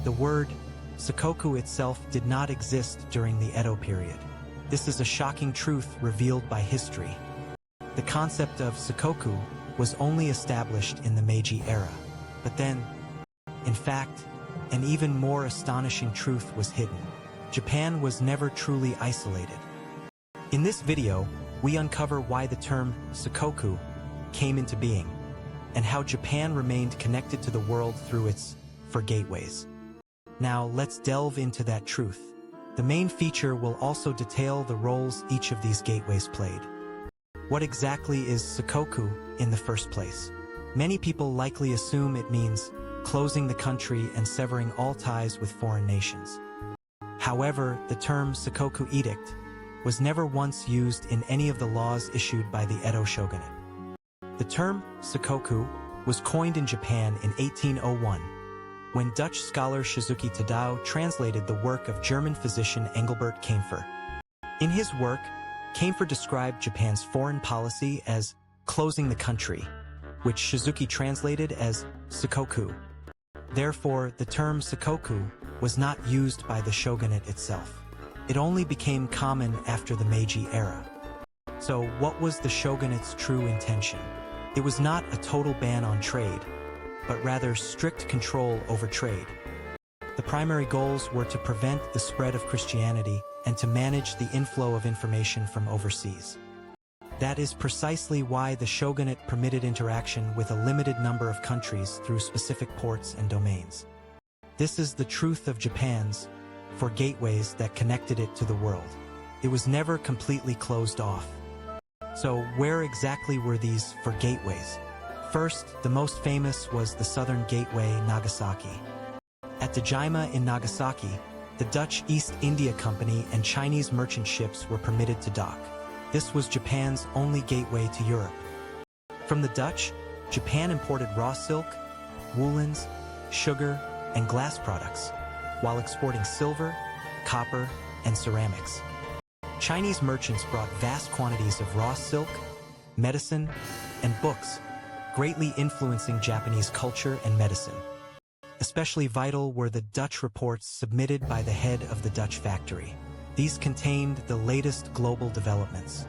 The word Sakoku itself did not exist during the Edo period. This is a shocking truth revealed by history. The concept of Sakoku was only established in the Meiji era. But then, in fact, an even more astonishing truth was hidden. Japan was never truly isolated. In this video, we uncover why the term Sakoku came into being, and how Japan remained connected to the world through its four gateways. Now, let's delve into that truth. The main feature will also detail the roles each of these gateways played. What exactly is Sakoku in the first place? Many people likely assume it means closing the country and severing all ties with foreign nations. However, the term Sakoku Edict was never once used in any of the laws issued by the Edo shogunate. The term Sakoku was coined in Japan in 1801, when Dutch scholar Shizuki Tadao translated the work of German physician Engelbert Kaempfer. In his work, Kaempfer described Japan's foreign policy as closing the country, which Shizuki translated as Sakoku. Therefore, the term Sakoku was not used by the shogunate itself. It only became common after the Meiji era. So, what was the shogunate's true intention? It was not a total ban on trade, but rather strict control over trade. The primary goals were to prevent the spread of Christianity and to manage the inflow of information from overseas. That is precisely why the shogunate permitted interaction with a limited number of countries through specific ports and domains. This is the truth of Japan's four gateways that connected it to the world. It was never completely closed off. So, where exactly were these four gateways? First, the most famous was the southern gateway, Nagasaki. At Tsushima in Nagasaki, the Dutch East India Company and Chinese merchant ships were permitted to dock. This was Japan's only gateway to Europe. From the Dutch, Japan imported raw silk, woolens, sugar, and glass products, while exporting silver, copper, and ceramics. Chinese merchants brought vast quantities of raw silk, medicine, and books, greatly influencing Japanese culture and medicine. Especially vital were the Dutch reports submitted by the head of the Dutch factory. These contained the latest global developments.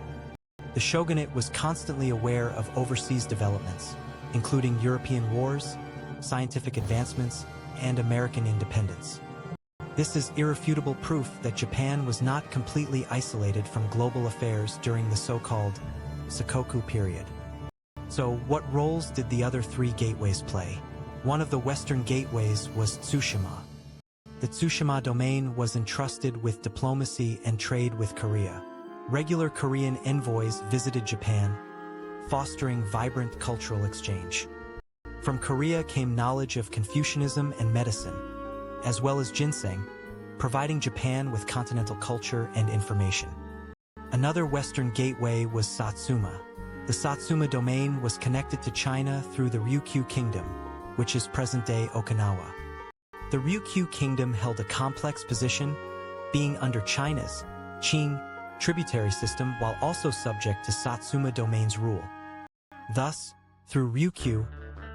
The shogunate was constantly aware of overseas developments, including European wars, scientific advancements, and American independence. This is irrefutable proof that Japan was not completely isolated from global affairs during the so-called Sakoku period. So, what roles did the other three gateways play? One of the western gateways was Tsushima. The Tsushima domain was entrusted with diplomacy and trade with Korea. Regular Korean envoys visited Japan, fostering vibrant cultural exchange. From Korea came knowledge of Confucianism and medicine, as well as ginseng, providing Japan with continental culture and information. Another western gateway was Satsuma. The Satsuma domain was connected to China through the Ryukyu Kingdom, which is present-day Okinawa. The Ryukyu Kingdom held a complex position, being under China's Qing tributary system while also subject to Satsuma domain's rule. Thus, through Ryukyu,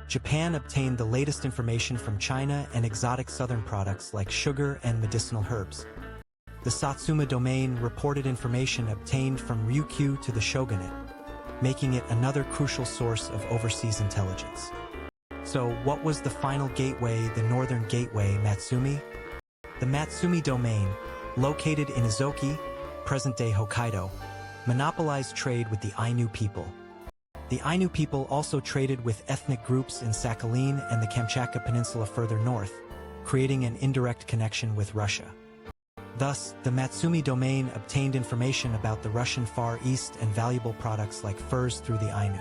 Japan obtained the latest information from China and exotic southern products like sugar and medicinal herbs. The Satsuma domain reported information obtained from Ryukyu to the shogunate, making it another crucial source of overseas intelligence. So, what was the final gateway, the northern gateway, Matsumae? The Matsumae domain, located in Izoki, present-day Hokkaido, monopolized trade with the Ainu people. The Ainu people also traded with ethnic groups in Sakhalin and the Kamchatka Peninsula further north, creating an indirect connection with Russia. Thus, the Matsumae domain obtained information about the Russian Far East and valuable products like furs through the Ainu.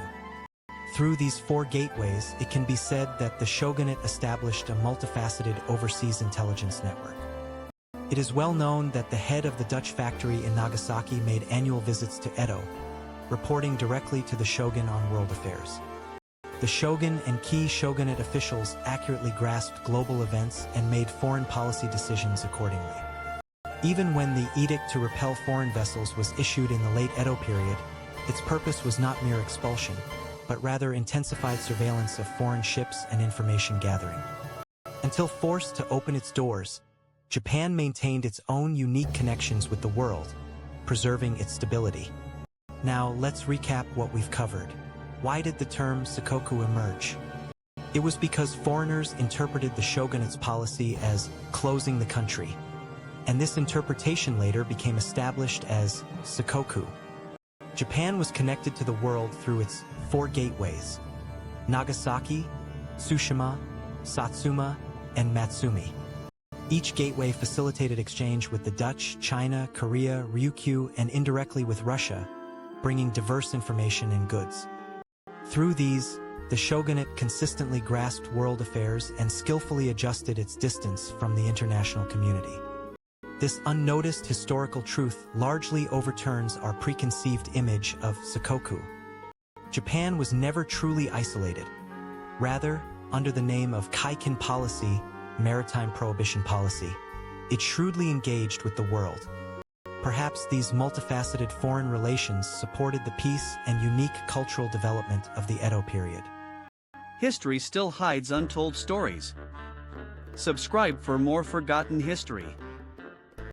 Through these four gateways, it can be said that the shogunate established a multifaceted overseas intelligence network. It is well known that the head of the Dutch factory in Nagasaki made annual visits to Edo, reporting directly to the shogun on world affairs. The shogun and key shogunate officials accurately grasped global events and made foreign policy decisions accordingly. Even when the edict to repel foreign vessels was issued in the late Edo period, its purpose was not mere expulsion, but rather intensified surveillance of foreign ships and information gathering. Until forced to open its doors, Japan maintained its own unique connections with the world, preserving its stability. Now, let's recap what we've covered. Why did the term Sakoku emerge? It was because foreigners interpreted the shogunate's policy as closing the country, and this interpretation later became established as Sakoku. Japan was connected to the world through its 4 gateways: Nagasaki, Tsushima, Satsuma, and Matsumae. Each gateway facilitated exchange with the Dutch, China, Korea, Ryukyu, and indirectly with Russia, bringing diverse information and goods. Through these, the shogunate consistently grasped world affairs and skillfully adjusted its distance from the international community. This unnoticed historical truth largely overturns our preconceived image of Sakoku. Japan was never truly isolated. Rather, under the name of Kaikin policy, maritime prohibition policy, it shrewdly engaged with the world. Perhaps these multifaceted foreign relations supported the peace and unique cultural development of the Edo period. History still hides untold stories. Subscribe for more forgotten history.